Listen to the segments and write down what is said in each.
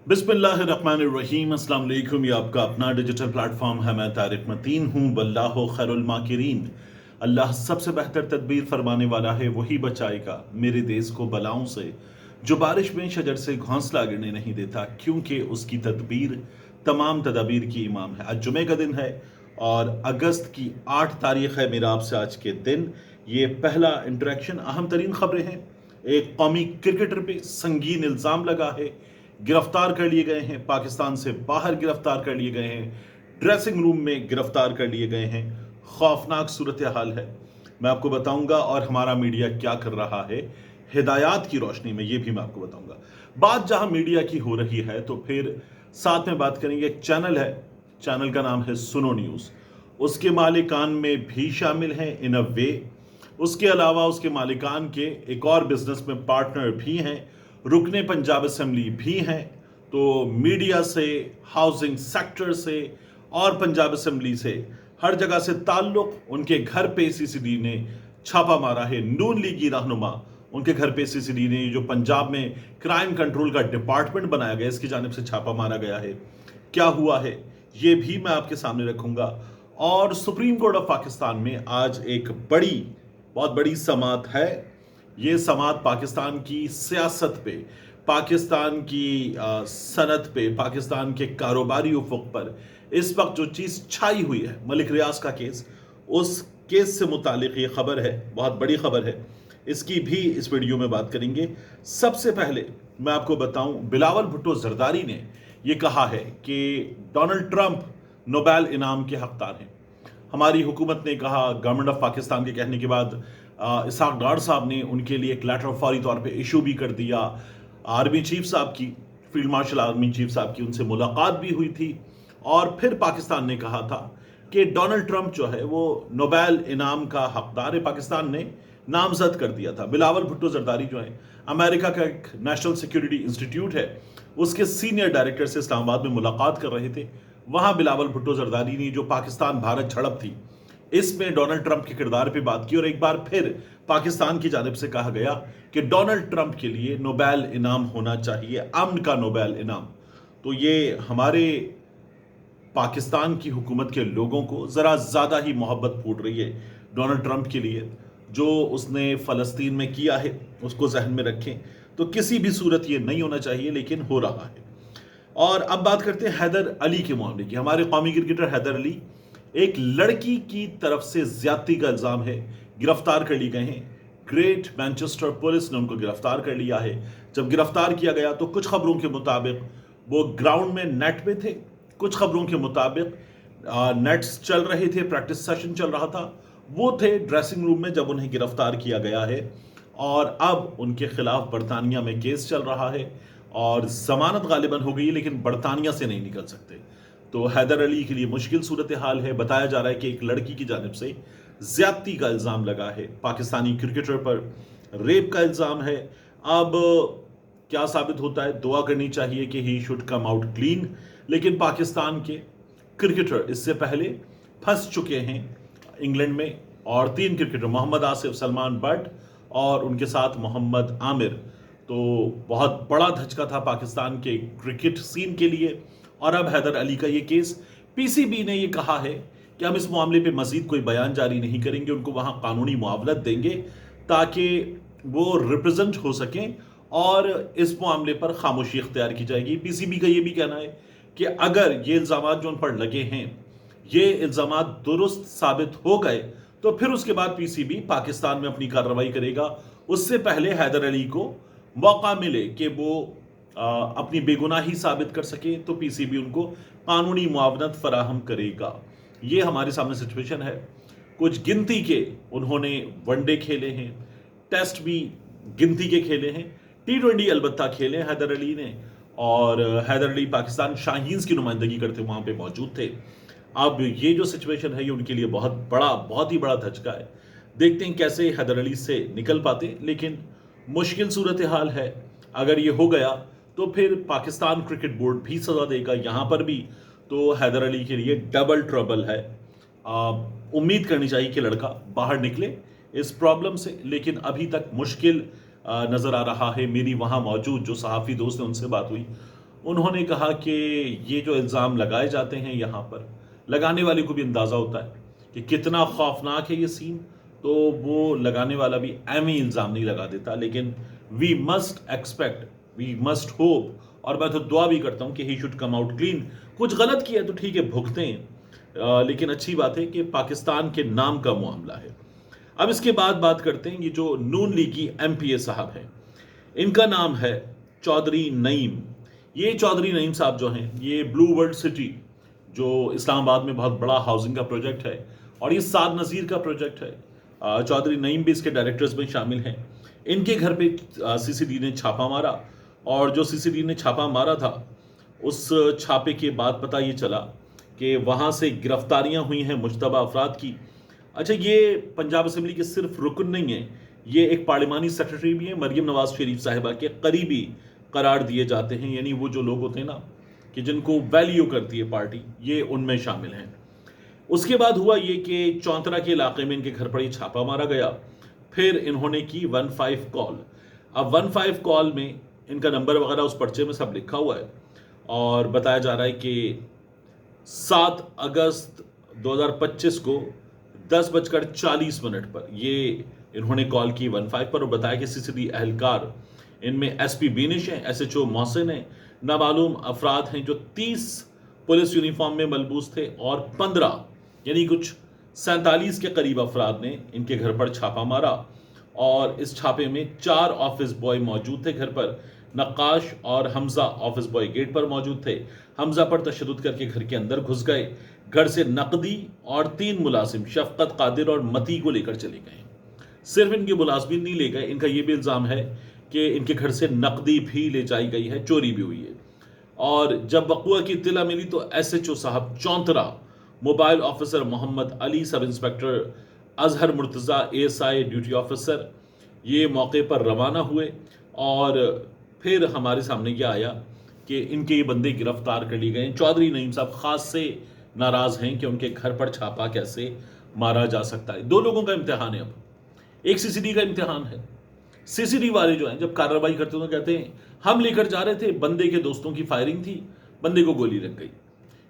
बिस्मिल्लाहिर्रहमानिर्रहीम। अस्सलाम वालेकुम। ये आपका अपना डिजिटल प्लेटफॉर्म है। मैं तारिक मतीन हूँ। वल्लाहु खैरुल माकिरीन। अल्लाह सबसे बेहतर तदबीर फरमाने वाला है, वही बचाएगा मेरे देश को बलाओं से। जो बारिश में शजर से घोंसला गिरने नहीं देता, क्योंकि उसकी तदबीर तमाम तदाबीर की इमाम है। आज जुमे का दिन है और अगस्त की 8 तारीख है मेरा आपसे आज के दिन। ये पहला इंटरेक्शन। अहम तरीन खबरें हैं। एक कौमी क्रिकेटर पे संगीन इल्ज़ाम लगा है, गिरफ्तार कर लिए गए हैं, पाकिस्तान से बाहर गिरफ्तार कर लिए गए हैं, ड्रेसिंग रूम में गिरफ्तार कर लिए गए हैं। खौफनाक सूरत हाल है, मैं आपको बताऊंगा। और हमारा मीडिया क्या कर रहा है हिदायत की रोशनी में, ये भी मैं आपको बताऊंगा। बात जहां मीडिया की हो रही है तो फिर साथ में बात करेंगे। एक चैनल है, चैनल का नाम है सुनो न्यूज़। उसके मालिकान में भी शामिल हैं इन अ वे। उसके अलावा उसके मालिकान के एक और बिजनेस में पार्टनर भी हैं, रुकने पंजाब असेंबली भी हैं। तो मीडिया से, हाउसिंग सेक्टर से और पंजाब असेंबली से, हर जगह से ताल्लुक। उनके घर पे सीसीडी ने छापा मारा है। नून लीगी रहनुमा, उनके घर पे सीसीडी ने, जो पंजाब में क्राइम कंट्रोल का डिपार्टमेंट बनाया गया, इसकी जानिब से छापा मारा गया है। क्या हुआ है ये भी मैं आपके सामने रखूंगा। और सुप्रीम कोर्ट ऑफ पाकिस्तान में आज एक बहुत बड़ी समाअत है। ये समाअत पाकिस्तान की सियासत पे, पाकिस्तान की सनत पे, पाकिस्तान के कारोबारी उफुक पर इस वक्त जो चीज़ छाई हुई है, मलिक रियाज का केस, उस केस से मुतालिक ये खबर है, बहुत बड़ी खबर है। इसकी भी इस वीडियो में बात करेंगे। सबसे पहले मैं आपको बताऊं, बिलावल भुट्टो जरदारी ने ये कहा है कि डोनाल्ड ट्रंप नोबेल इनाम के हकदार हैं। हमारी हुकूमत ने कहा, गवर्नमेंट ऑफ पाकिस्तान के कहने के बाद इसहाक डार साहब ने उनके लिए एक लेटर फौरी तौर पे इशू भी कर दिया। आर्मी चीफ साहब की, फील्ड मार्शल आर्मी चीफ साहब की उनसे मुलाकात भी हुई थी। और फिर पाकिस्तान ने कहा था कि डोनाल्ड ट्रंप जो है वो नोबेल इनाम का हकदार है। पाकिस्तान ने नामजद कर दिया था। बिलावल भुट्टो जरदारी जो है, अमेरिका का एक नेशनल सिक्योरिटी इंस्टीट्यूट है, उसके सीनियर डायरेक्टर से इस्लामाबाद में मुलाकात कर रहे थे। वहां बिलावल भुट्टो जरदारी ने जो पाकिस्तान भारत झड़प थी, इसमें डोनाल्ड ट्रंप के किरदार पे बात की। और एक बार फिर पाकिस्तान की जानिब से कहा गया कि डोनाल्ड ट्रंप के लिए नोबेल इनाम होना चाहिए, अमन का नोबेल इनाम। तो ये हमारे पाकिस्तान की हुकूमत के लोगों को ज़रा ज़्यादा ही मोहब्बत फूट रही है डोनाल्ड ट्रंप के लिए। जो उसने फ़लस्तीन में किया है उसको जहन में रखें। तो किसी भी सूरत ये नहीं होना चाहिए, लेकिन हो रहा है। और अब बात करते हैं हैदर अली के मामले की। हमारे कौमी क्रिकेटर हैदर अली, एक लड़की की तरफ से ज्यादती का इल्ज़ाम है, गिरफ्तार कर लिए गए हैं। ग्रेट मैनचेस्टर पुलिस ने उनको गिरफ्तार कर लिया है। जब गिरफ्तार किया गया तो कुछ खबरों के मुताबिक वो ग्राउंड में नेट में थे, कुछ खबरों के मुताबिक नेट्स चल रहे थे, प्रैक्टिस सेशन चल रहा था। वो थे ड्रेसिंग रूम में जब उन्हें गिरफ्तार किया गया है। और अब उनके खिलाफ बरतानिया में केस चल रहा है और जमानत गालिबन हो गई, लेकिन बरतानिया से नहीं निकल सकते। तो हैदर अली के लिए मुश्किल सूरत हाल है। बताया जा रहा है कि एक लड़की की जानिब से ज्यादती का इल्ज़ाम लगा है, पाकिस्तानी क्रिकेटर पर रेप का इल्ज़ाम है। अब क्या साबित होता है, दुआ करनी चाहिए कि he should come out clean. लेकिन पाकिस्तान के क्रिकेटर इससे पहले फंस चुके हैं इंग्लैंड में, और 3 क्रिकेटर, मोहम्मद आसिफ, सलमान बट और उनके साथ मोहम्मद आमिर। तो बहुत बड़ा धचका था पाकिस्तान के क्रिकेट सीन के लिए। और अब हैदर अली का ये केस, पीसीबी ने ये कहा है कि हम इस मामले पे मजीद कोई बयान जारी नहीं करेंगे, उनको वहाँ कानूनी मुआवनत देंगे ताकि वो रिप्रेजेंट हो सकें, और इस मामले पर खामोशी इख्तियार की जाएगी। पीसीबी का ये भी कहना है कि अगर ये इल्ज़ाम जो उन पर लगे हैं, ये इल्ज़ाम दुरुस्त साबित हो गए, तो फिर उसके बाद पीसीबी पाकिस्तान में अपनी कार्रवाई करेगा। उससे पहले हैदर अली को मौका मिले कि वो अपनी बेगुनाही साबित कर सके, तो पीसीबी उनको कानूनी मुआवनत फराहम करेगा। ये हमारे सामने सिचुएशन है। कुछ गिनती के उन्होंने वनडे खेले हैं, टेस्ट भी गिनती के खेले हैं, T20 अलबत्ता खेले हैदर अली ने। और हैदर अली पाकिस्तान शाहीन्स की नुमाइंदगी करते वहाँ पे मौजूद थे। अब ये जो सिचुएशन है ये उनके लिए बहुत ही बड़ा धचका है। देखते हैं कैसे हैदर अली से निकल पाते, लेकिन मुश्किल सूरत हाल है। अगर ये हो गया तो फिर पाकिस्तान क्रिकेट बोर्ड भी सजा देगा, यहाँ पर भी। तो हैदर अली के लिए डबल ट्रबल है। उम्मीद करनी चाहिए कि लड़का बाहर निकले इस प्रॉब्लम से, लेकिन अभी तक मुश्किल नज़र आ रहा है। मेरी वहाँ मौजूद जो सहाफ़ी दोस्त हैं उनसे बात हुई, انہوں نے کہا کہ یہ جو الزام لگائے جاتے ہیں یہاں پر، لگانے والے کو بھی اندازہ ہوتا ہے کہ کتنا خوفناک ہے یہ سین، تو وہ لگانے والا بھی ایم ہی الزام نہیں لگا دیتا. لیکن we must expect, we must hope, اور میں تو دعا بھی کرتا ہوں کہ he should come out clean. کچھ غلط کیا ہے تو ٹھیک ہے، بھگتے ہیں، لیکن اچھی بات ہے کہ پاکستان کے نام کا معاملہ ہے. اب اس کے بعد بات کرتے ہیں، یہ جو نون لیگی ایم پی اے صاحب ہیں، ان کا نام ہے چودھری نعیم. یہ چودھری نعیم صاحب جو ہیں، یہ بلو ورلڈ سٹی جو اسلام آباد میں بہت بڑا ہاؤسنگ کا پروجیکٹ ہے، اور یہ سعد نذیر کا پروجیکٹ ہے. چودھری نعیم بھی اس کے ڈائریکٹرز میں شامل ہیں. ان کے گھر پہ سی سی ڈی نے چھاپا مارا، اور جو سی سی ڈی نے چھاپا مارا تھا، اس چھاپے کے بعد پتہ یہ چلا کہ وہاں سے گرفتاریاں ہوئی ہیں مشتبہ افراد کی. اچھا، یہ پنجاب اسمبلی کے صرف رکن نہیں ہیں، یہ ایک پارلیمانی سیکرٹری بھی ہیں، مریم نواز شریف صاحبہ کے قریبی قرار دیے جاتے ہیں. یعنی وہ جو لوگ ہوتے ہیں نا کہ جن کو ویلیو کرتی ہے پارٹی، یہ ان میں شامل ہیں. اس کے بعد ہوا یہ کہ چونترا کے علاقے میں ان کے گھر پر ہی چھاپا مارا گیا. پھر انہوں نے کی 15 کال. اب 15 کال میں ان کا نمبر وغیرہ اس پرچے میں سب لکھا ہوا ہے، اور بتایا جا رہا ہے کہ 7 اگست 2025 کو 10:40 پر یہ انہوں نے کال کی 15 پر، اور بتایا کہ سی سی ڈی اہلکار ان میں ایس پی بینش ہیں، ایس ایچ او محسن ہیں، نامعلوم افراد ہیں جو 30 پولیس یونیفارم میں ملبوس تھے، اور 15 یعنی کچھ 47 کے قریب افراد نے ان کے گھر پر چھاپا مارا. اور اس چھاپے میں 4 آفس بوائے موجود تھے گھر پر. نقاش اور حمزہ آفس بوائے گیٹ پر موجود تھے. حمزہ پر تشدد کر کے گھر کے اندر گھس گئے. گھر سے نقدی اور 3 ملازم شفقت، قادر اور متی کو لے کر چلے گئے. صرف ان کے ملازمین نہیں لے گئے، ان کا یہ بھی الزام ہے کہ ان کے گھر سے نقدی بھی لے جائی گئی ہے، چوری بھی ہوئی ہے. اور جب وقوع کی اطلاع ملی تو ایس ایچ او صاحب چونترا، mobile officer Muhammad Ali, sub inspector Azhar Murtaza, A S I duty officer, یہ موقع پر روانہ ہوئے. اور پھر ہمارے سامنے یہ آیا کہ ان کے یہ بندے گرفتار کر لیے گئے. چودھری نعیم صاحب خاص سے ناراض ہیں کہ ان کے گھر پر چھاپا کیسے مارا جا سکتا ہے. 2 لوگوں کا امتحان ہے. اب ایک سی سی ڈی کا امتحان ہے. سی سی ڈی والے جو ہیں جب کارروائی کرتے ہیں تو کہتے ہیں ہم لے کر جا رہے تھے، بندے کے دوستوں کی فائرنگ تھی، بندے کو گولی لگ گئی.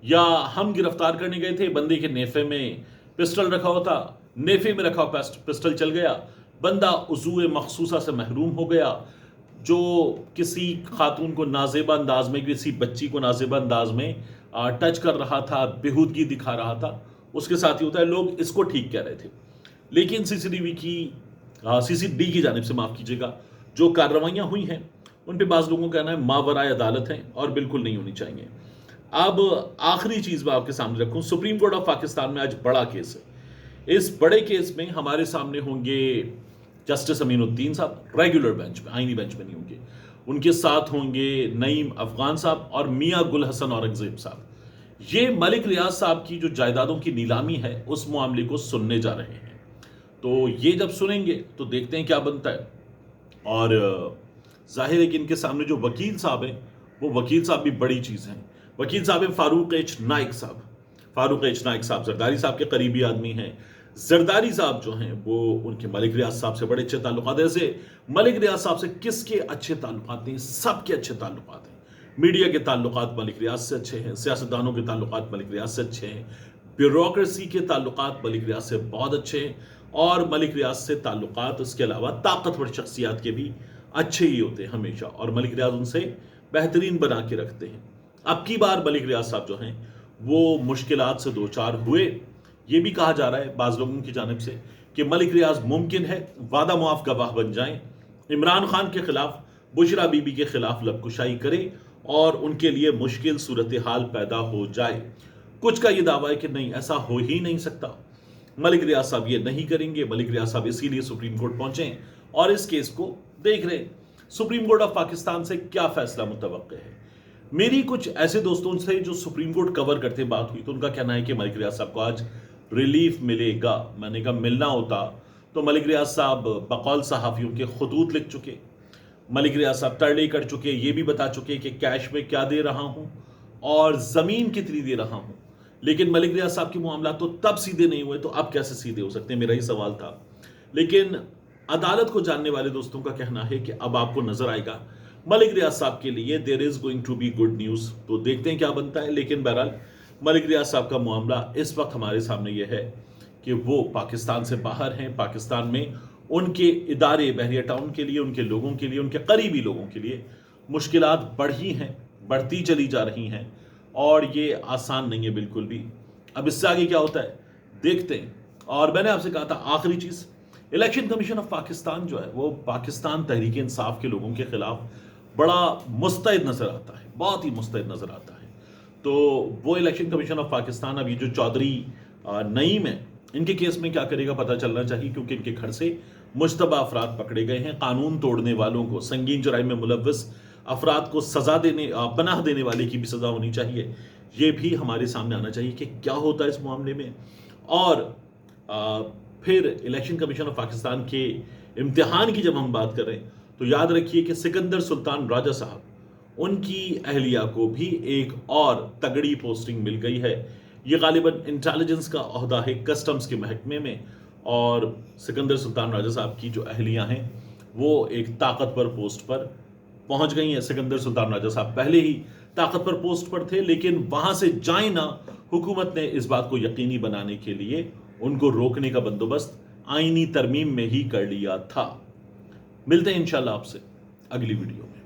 یا ہم گرفتار کرنے گئے تھے، بندے کے نیفے میں پسٹل رکھا ہوا تھا، نیفے میں رکھا ہوا پسٹل چل گیا، بندہ عضو مخصوصہ سے محروم ہو گیا. جو کسی خاتون کو نازیبہ انداز میں، کسی بچی کو نازیبہ انداز میں ٹچ کر رہا تھا، بےہودگی دکھا رہا تھا، اس کے ساتھ ہی ہوتا ہے. لوگ اس کو ٹھیک کہہ رہے تھے. لیکن سی سی ڈی کی جانب سے، معاف کیجیے گا، جو کارروائیاں ہوئی ہیں ان پہ بعض لوگوں کا کہنا ہے ماورائے عدالت ہیں اور بالکل نہیں ہونی چاہیے. اب آخری چیز میں آپ کے سامنے رکھوں، سپریم کورٹ آف پاکستان میں آج بڑا کیس ہے. اس بڑے کیس میں ہمارے سامنے ہوں گے جسٹس امین الدین صاحب، ریگولر بینچ میں، آئینی بینچ میں نہیں ہوں گے. ان کے ساتھ ہوں گے نعیم افغان صاحب اور میاں گل حسن اورنگزیب صاحب. یہ ملک ریاض صاحب کی جو جائیدادوں کی نیلامی ہے اس معاملے کو سننے جا رہے ہیں. تو یہ جب سنیں گے تو دیکھتے ہیں کیا بنتا ہے. اور ظاہر ہے کہ ان کے سامنے جو وکیل صاحب ہیں، وہ وکیل صاحب بھی بڑی چیز ہیں. وکیل صاحب ہیں فاروق ایچ نائک صاحب. فاروق ایچ نائک صاحب زرداری صاحب کے قریبی آدمی ہیں. زرداری صاحب جو ہیں وہ ان کے ملک ریاض صاحب سے بڑے اچھے تعلقات ہیں. ایسے ملک ریاض صاحب سے کس کے اچھے تعلقات ہیں؟ سب کے اچھے تعلقات ہیں. میڈیا کے تعلقات ملک ریاض سے اچھے ہیں، سیاستدانوں کے تعلقات ملک ریاض سے اچھے ہیں، بیوروکریسی کے تعلقات ملک ریاض سے بہت اچھے ہیں، اور ملک ریاض سے تعلقات اس کے علاوہ طاقتور شخصیات کے بھی اچھے ہی ہوتے ہیں ہمیشہ، اور ملک ریاض ان سے بہترین بنا کے رکھتے ہیں. اب کی بار ملک ریاض صاحب جو ہیں وہ مشکلات سے دوچار ہوئے. یہ بھی کہا جا رہا ہے بعض لوگوں کی جانب سے کہ ملک ریاض ممکن ہے وعدہ معاف گواہ بن جائیں، عمران خان کے خلاف، بشرا بی بی کے خلاف لب کشائی کریں اور ان کے لیے مشکل صورتحال پیدا ہو جائے. کچھ کا یہ دعویٰ ہے کہ نہیں، ایسا ہو ہی نہیں سکتا. ملک ریاض صاحب یہ نہیں کریں گے. ملک ریاض صاحب اسی لیے سپریم کورٹ پہنچے اور اس کیس کو دیکھ رہے ہیں سپریم کورٹ آف پاکستان سے کیا فیصلہ متوقع ہے. میری کچھ ایسے دوستوں سے جو سپریم کورٹ کور کرتے بات ہوئی تو ان کا کہنا ہے کہ ملک ریاض صاحب کو آج ریلیف ملے گا. میں نے کہا ملنا ہوتا تو ملک ریاض صاحب بقول صحافیوں کے خطوط لکھ چکے، ملک ریاض صاحب ترلے کر چکے، یہ بھی بتا چکے کہ کیش میں کیا دے رہا ہوں اور زمین کتنی دے رہا ہوں. لیکن ملک ریاض صاحب کے معاملات تو تب سیدھے نہیں ہوئے، تو اب کیسے سیدھے ہو سکتے ہیں؟ میرا یہ سوال تھا. لیکن عدالت کو جاننے والے دوستوں کا کہنا ہے کہ اب آپ کو نظر آئے گا मलिक रियाज साहब के लिए there is going to be good news, तो देखते हैं क्या बनता है। लेकिन बहरहाल मलिक रियाज साहब का मामला इस वक्त हमारे सामने यह है कि वो पाकिस्तान से बाहर हैं। पाकिस्तान में उनके इदारे बहरिया टाउन के लिए, उनके लोगों के लिए, उनके करीबी लोगों के लिए मुश्किलात बढ़ी हैं, बढ़ती चली जा रही हैं, और ये आसान नहीं है बिल्कुल भी। अब इससे आगे क्या होता है देखते हैं। और मैंने आपसे कहा था आखिरी चीज़, इलेक्शन कमीशन ऑफ पाकिस्तान जो है वो पाकिस्तान तहरीक इंसाफ के लोगों के खिलाफ बड़ा मुस्तैद नज़र आता है, बहुत ही मुस्तैद नज़र आता है। तो वो इलेक्शन कमीशन ऑफ पाकिस्तान अब ये जो चौधरी नईम है, इनके केस में क्या करेगा पता चलना चाहिए, क्योंकि इनके घर से मुश्तबा अफराद पकड़े गए हैं। कानून तोड़ने वालों को, संगीन जराइम में मुलव्वस अफराद को सज़ा देने, पनाह देने वाले की भी सज़ा होनी चाहिए। ये भी हमारे सामने आना चाहिए कि क्या होता है इस मामले में। और फिर इलेक्शन कमीशन ऑफ पाकिस्तान के इम्तिहान की जब हम बात करें तो याद रखिए कि सिकंदर सुल्तान राजा साहब, उनकी अहलिया को भी एक और तगड़ी पोस्टिंग मिल गई है। ये गालिबन इंटेलिजेंस का ओहदा है कस्टम्स के महकमे में, और सिकंदर सुल्तान राजा साहब की जो अहलियाँ हैं वो एक ताकतवर पोस्ट पर पहुंच गई हैं। सिकंदर सुल्तान राजा साहब पहले ही ताकतवर पोस्ट पर थे, लेकिन वहां से जाए ना, हुकूमत ने इस बात को यकीनी बनाने के लिए उनको रोकने का बंदोबस्त आईनी तरमीम में ही कर लिया था। मिलते हैं इंशाल्लाह आपसे अगली वीडियो में।